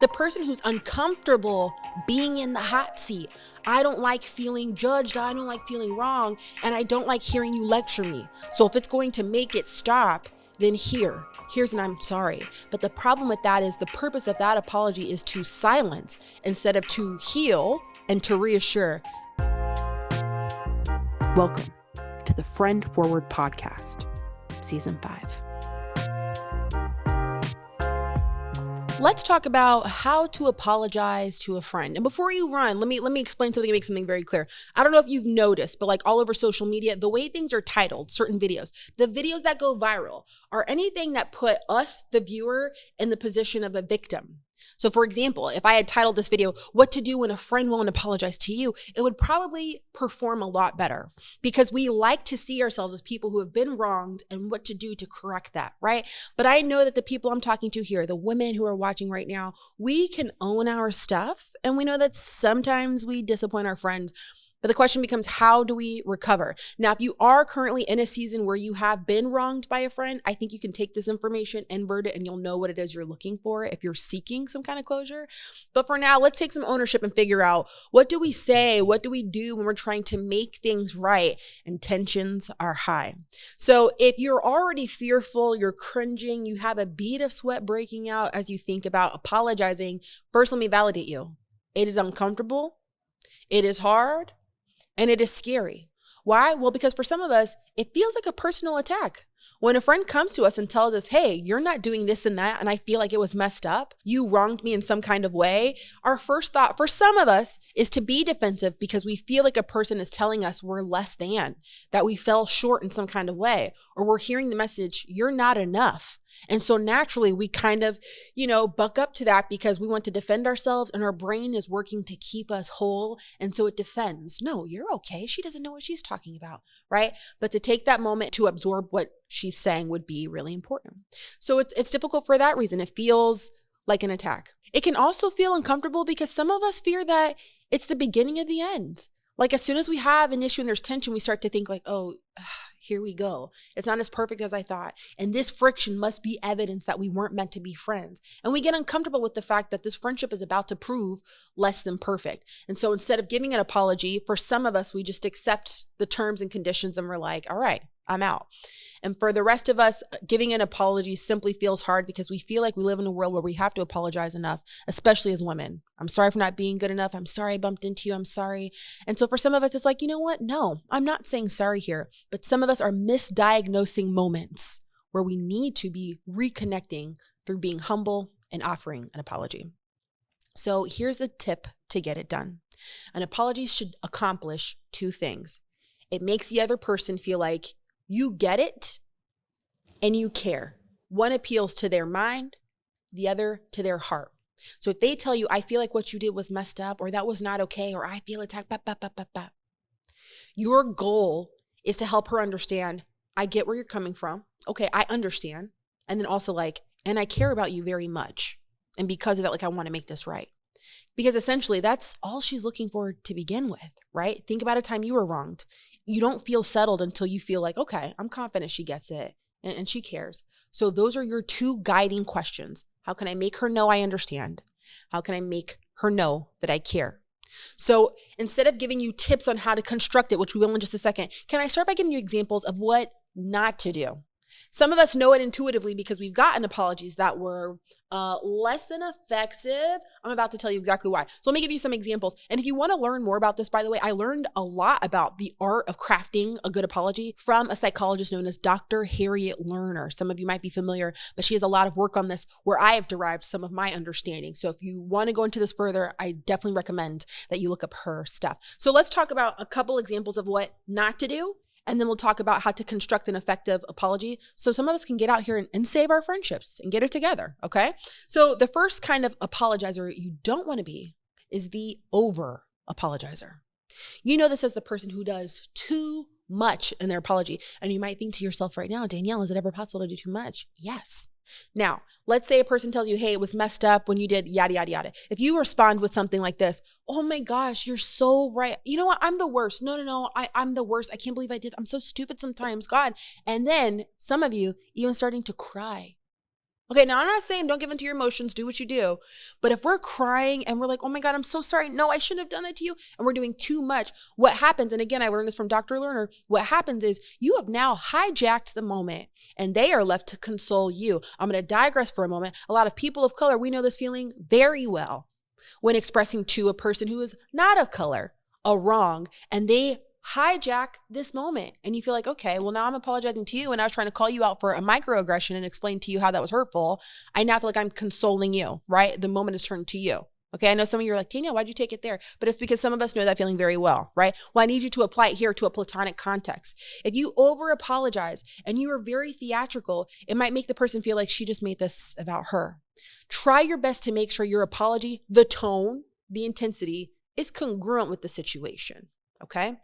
The person who's uncomfortable being in the hot seat. I don't like feeling judged. I don't like feeling wrong. And I don't like hearing you lecture me. So if it's going to make it stop, then here's an I'm sorry. But the problem with that is the purpose of that apology is to silence instead of to heal and to reassure. Welcome to the Friend Forward Podcast, Season 5. Let's talk about how to apologize to a friend. And before you run, let me explain something and make something very clear. I don't know if you've noticed, but like all over social media, the way things are titled, certain videos, the videos that go viral are anything that put us, the viewer, in the position of a victim. So for example, if I had titled this video, "What to do when a friend won't apologize to you," it would probably perform a lot better because we like to see ourselves as people who have been wronged and what to do to correct that, right? But I know that the people I'm talking to here, the women who are watching right now, we can own our stuff. And we know that sometimes we disappoint our friends. But the question becomes, how do we recover? Now, if you are currently in a season where you have been wronged by a friend, I think you can take this information, invert it, and you'll know what it is you're looking for if you're seeking some kind of closure. But for now, let's take some ownership and figure out, what do we say? What do we do when we're trying to make things right and tensions are high? So if you're already fearful, you're cringing, you have a bead of sweat breaking out as you think about apologizing, first, let me validate you. It is uncomfortable. It is hard. And it is scary. Why? Well, because for some of us, it feels like a personal attack. When a friend comes to us and tells us, "Hey, you're not doing this and that, and I feel like it was messed up. You wronged me in some kind of way." Our first thought for some of us is to be defensive because we feel like a person is telling us we're less than, that we fell short in some kind of way, or we're hearing the message, "You're not enough." And so naturally we kind of, buck up to that because we want to defend ourselves and our brain is working to keep us whole. And so it defends. No, you're okay. She doesn't know what she's talking about, right? But to take that moment to absorb what she's saying would be really important. So it's difficult for that reason. It feels like an attack. It can also feel uncomfortable because some of us fear that it's the beginning of the end. Like as soon as we have an issue and there's tension, we start to think like, oh, here we go. It's not as perfect as I thought. And this friction must be evidence that we weren't meant to be friends. And we get uncomfortable with the fact that this friendship is about to prove less than perfect. And so instead of giving an apology, for some of us, we just accept the terms and conditions and we're like, all right, I'm out. And for the rest of us, giving an apology simply feels hard because we feel like we live in a world where we have to apologize enough, especially as women. I'm sorry for not being good enough. I'm sorry I bumped into you. I'm sorry. And so for some of us, it's like, you know what? No, I'm not saying sorry here, but some of us are misdiagnosing moments where we need to be reconnecting through being humble and offering an apology. So here's the tip to get it done. An apology should accomplish two things. It makes the other person feel like you get it and you care. One appeals to their mind, the other to their heart. So if they tell you, "I feel like what you did was messed up," or "that was not okay," or "I feel attacked," your goal is to help her understand, I get where you're coming from. Okay, I understand. And then also and I care about you very much. And because of that, I want to make this right. Because essentially that's all she's looking for to begin with, right? Think about a time you were wronged. You don't feel settled until you feel like, okay, I'm confident she gets it and she cares. So those are your two guiding questions. How can I make her know I understand? How can I make her know that I care? So instead of giving you tips on how to construct it, which we will in just a second, can I start by giving you examples of what not to do? Some of us know it intuitively because we've gotten apologies that were less than effective. I'm about to tell you exactly why. So let me give you some examples. And if you want to learn more about this, by the way, I learned a lot about the art of crafting a good apology from a psychologist known as Dr. Harriet Lerner. Some of you might be familiar, but she has a lot of work on this where I have derived some of my understanding. So if you want to go into this further, I definitely recommend that you look up her stuff. So let's talk about a couple examples of what not to do. And then we'll talk about how to construct an effective apology so some of us can get out here and save our friendships and get it together, okay? So the first kind of apologizer you don't want to be is the over apologizer. You know this as the person who does too much in their apology. And you might think to yourself right now, Danielle, is it ever possible to do too much? Yes. Now, let's say a person tells you, "Hey, it was messed up when you did yada, yada, yada." If you respond with something like this, "Oh my gosh, you're so right. You know what? I'm the worst. No. I'm the worst. I can't believe I did. I'm so stupid sometimes, God." And then some of you even starting to cry Okay, now I'm not saying don't give in to your emotions, do what you do. But if we're crying and we're like, oh my God, I'm so sorry. No, I shouldn't have done that to you. And we're doing too much. What happens, and again, I learned this from Dr. Lerner, what happens is you have now hijacked the moment and they are left to console you. I'm going to digress for a moment. A lot of people of color, we know this feeling very well when expressing to a person who is not of color a wrong, and they hijack this moment and you feel like, okay, well now I'm apologizing to you and I was trying to call you out for a microaggression and explain to you how that was hurtful. I now feel like I'm consoling you, right? The moment is turned to you. Okay, I know some of you are like, Danielle, why'd you take it there? But it's because some of us know that feeling very well, right? Well, I need you to apply it here to a platonic context. If you over apologize and you are very theatrical, it might make the person feel like she just made this about her. Try your best to make sure your apology, the tone, the intensity is congruent with the situation, okay?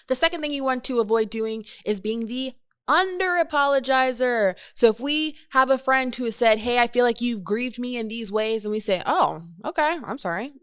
The second thing you want to avoid doing is being the under apologizer. So if we have a friend who has said, hey, I feel like you've grieved me in these ways, and we say, oh, okay, I'm sorry.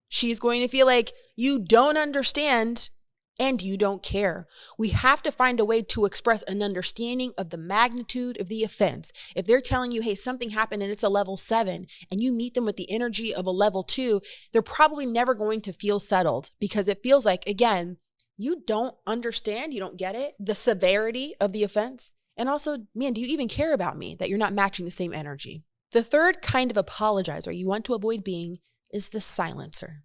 She's going to feel like you don't understand and you don't care. We have to find a way to express an understanding of the magnitude of the offense. If they're telling you, hey, something happened and it's a level 7, and you meet them with the energy of a level 2, they're probably never going to feel settled because it feels like, again, you don't understand, you don't get it, the severity of the offense. And also, man, do you even care about me that you're not matching the same energy? The third kind of apologizer you want to avoid being is the silencer.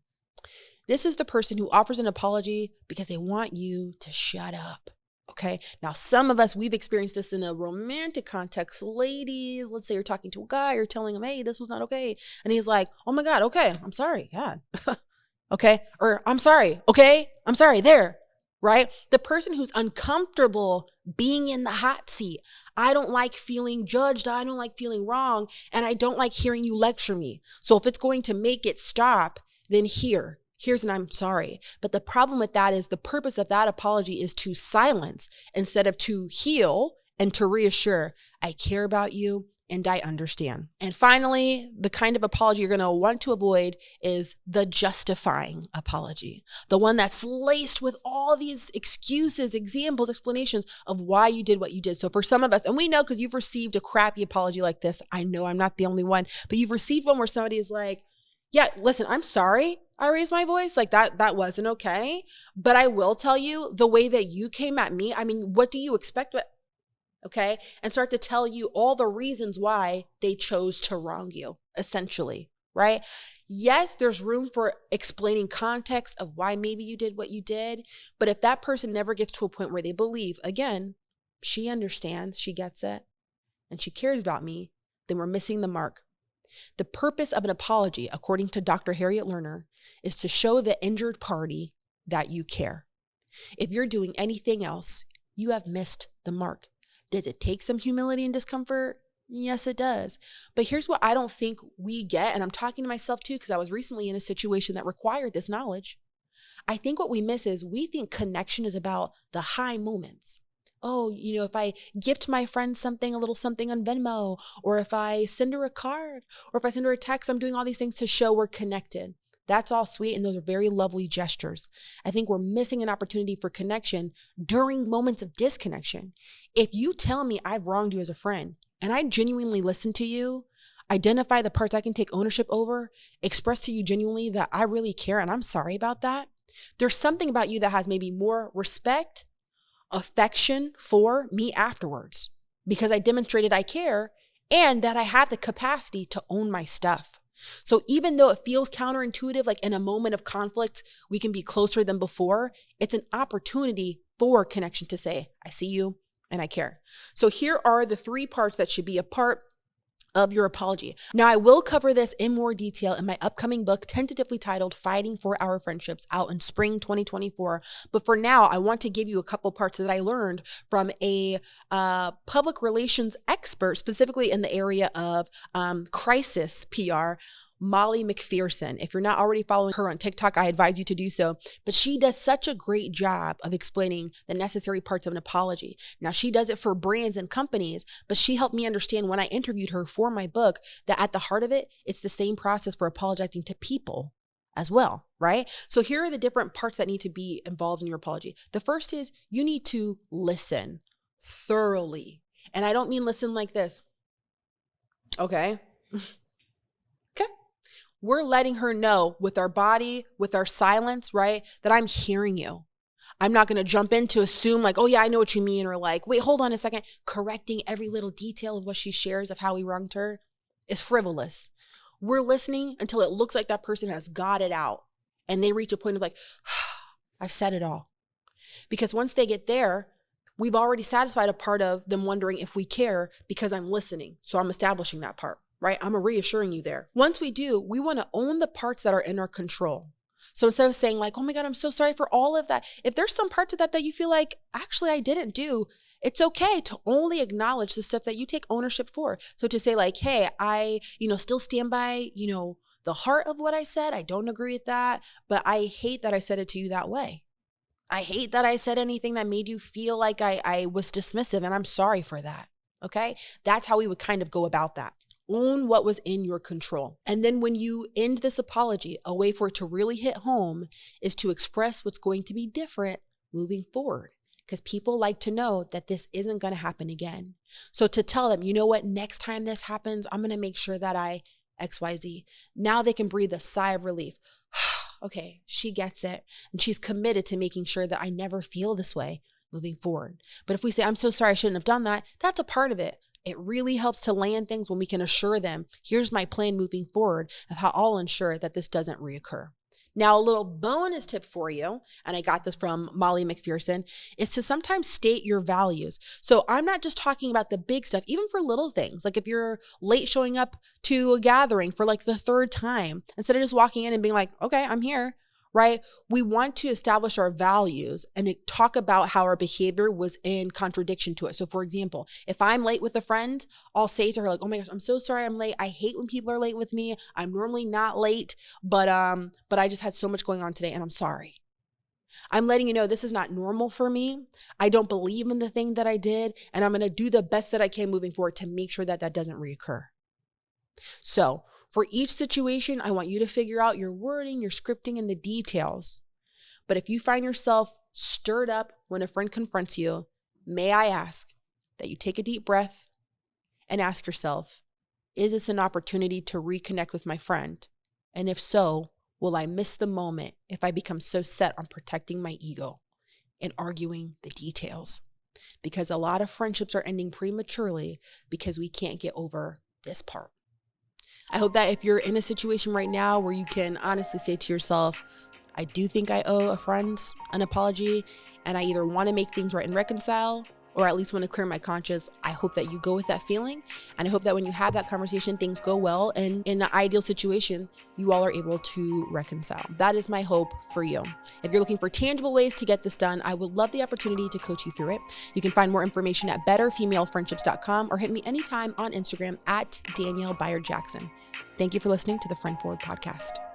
This is the person who offers an apology because they want you to shut up. Okay. Now, some of us, we've experienced this in a romantic context. Ladies, let's say you're talking to a guy, you're telling him, hey, this was not okay. And he's like, oh my God, okay, I'm sorry. God. Okay. Or I'm sorry. Okay. I'm sorry. There. Right. The person who's uncomfortable being in the hot seat. I don't like feeling judged. I don't like feeling wrong. And I don't like hearing you lecture me. So if it's going to make it stop, then here's an I'm sorry. But the problem with that is the purpose of that apology is to silence instead of to heal and to reassure. I care about you and I understand. And finally, the kind of apology you're going to want to avoid is the justifying apology, the one that's laced with all these excuses, examples, explanations of why you did what you did. So for some of us, and we know because you've received a crappy apology like this, I know I'm not the only one, but you've received one where somebody is like, yeah, listen, I'm sorry I raised my voice. Like that wasn't okay. But I will tell you the way that you came at me. I mean, what do you expect? Okay. And start to tell you all the reasons why they chose to wrong you, essentially. Right. Yes, there's room for explaining context of why maybe you did what you did. But if that person never gets to a point where they believe, again, she understands, she gets it, and she cares about me, then we're missing the mark. The purpose of an apology, according to Dr. Harriet Lerner, is to show the injured party that you care. If you're doing anything else, you have missed the mark. Does it take some humility and discomfort? Yes, it does. But here's what I don't think we get, and I'm talking to myself too, because I was recently in a situation that required this knowledge. I think what we miss is we think connection is about the high moments. Oh, if I gift my friend something, a little something on Venmo, or if I send her a card, or if I send her a text, I'm doing all these things to show we're connected. That's all sweet, and those are very lovely gestures. I think we're missing an opportunity for connection during moments of disconnection. If you tell me I've wronged you as a friend, and I genuinely listen to you, identify the parts I can take ownership over, express to you genuinely that I really care and I'm sorry about that, there's something about you that has maybe more respect, affection for me afterwards because I demonstrated I care and that I have the capacity to own my stuff. So even though it feels counterintuitive, like in a moment of conflict, we can be closer than before, it's an opportunity for connection to say, I see you and I care. So here are the 3 parts that should be a part of your apology. Now, I will cover this in more detail in my upcoming book, tentatively titled Fighting for Our Friendships, out in spring 2024. But for now, I want to give you a couple parts that I learned from a public relations expert, specifically in the area of crisis PR, Molly McPherson. If you're not already following her on TikTok, I advise you to do so. But she does such a great job of explaining the necessary parts of an apology. Now, she does it for brands and companies, but she helped me understand when I interviewed her for my book that at the heart of it, it's the same process for apologizing to people as well, right? So here are the different parts that need to be involved in your apology. The first is you need to listen thoroughly. And I don't mean listen like this. Okay. Okay. We're letting her know with our body, with our silence, right? That I'm hearing you. I'm not going to jump in to assume like, oh yeah, I know what you mean. Or like, wait, hold on a second. Correcting every little detail of what she shares of how we wronged her is frivolous. We're listening until it looks like that person has got it out. And they reach a point of like, I've said it all. Because once they get there, we've already satisfied a part of them wondering if we care because I'm listening. So I'm establishing that part, right? I'm reassuring you there. Once we do, we want to own the parts that are in our control. So instead of saying like, oh my God, I'm so sorry for all of that. If there's some parts of that you feel like, actually, I didn't do, it's okay to only acknowledge the stuff that you take ownership for. So to say like, hey, I, still stand by, the heart of what I said. I don't agree with that, but I hate that I said it to you that way. I hate that I said anything that made you feel like I was dismissive, and I'm sorry for that. Okay? That's how we would kind of go about that. Own what was in your control. And then when you end this apology, a way for it to really hit home is to express what's going to be different moving forward. Because people like to know that this isn't going to happen again. So to tell them, you know what, next time this happens, I'm going to make sure that I XYZ. Now they can breathe a sigh of relief. Okay, she gets it. And she's committed to making sure that I never feel this way moving forward. But if we say, I'm so sorry, I shouldn't have done that, that's a part of it. It really helps to land things when we can assure them, here's my plan moving forward of how I'll ensure that this doesn't reoccur. Now, a little bonus tip for you, and I got this from Molly McPherson, is to sometimes state your values. So I'm not just talking about the big stuff, even for little things. Like if you're late showing up to a gathering for like the third time, instead of just walking in and being like, okay, I'm here, right? We want to establish our values and talk about how our behavior was in contradiction to it. So for example, if I'm late with a friend, I'll say to her like, oh my gosh, I'm so sorry I'm late. I hate when people are late with me. I'm normally not late, but I just had so much going on today and I'm sorry. I'm letting you know this is not normal for me. I don't believe in the thing that I did, and I'm going to do the best that I can moving forward to make sure that doesn't reoccur. So for each situation, I want you to figure out your wording, your scripting, and the details. But if you find yourself stirred up when a friend confronts you, may I ask that you take a deep breath and ask yourself, is this an opportunity to reconnect with my friend? And if so, will I miss the moment if I become so set on protecting my ego and arguing the details? Because a lot of friendships are ending prematurely because we can't get over this part. I hope that if you're in a situation right now where you can honestly say to yourself, I do think I owe a friend an apology, and I either want to make things right and reconcile, or at least want to clear my conscience, I hope that you go with that feeling. And I hope that when you have that conversation, things go well. And in the ideal situation, you all are able to reconcile. That is my hope for you. If you're looking for tangible ways to get this done, I would love the opportunity to coach you through it. You can find more information at betterfemalefriendships.com or hit me anytime on Instagram at Danielle Bayard Jackson. Thank you for listening to the Friend Forward podcast.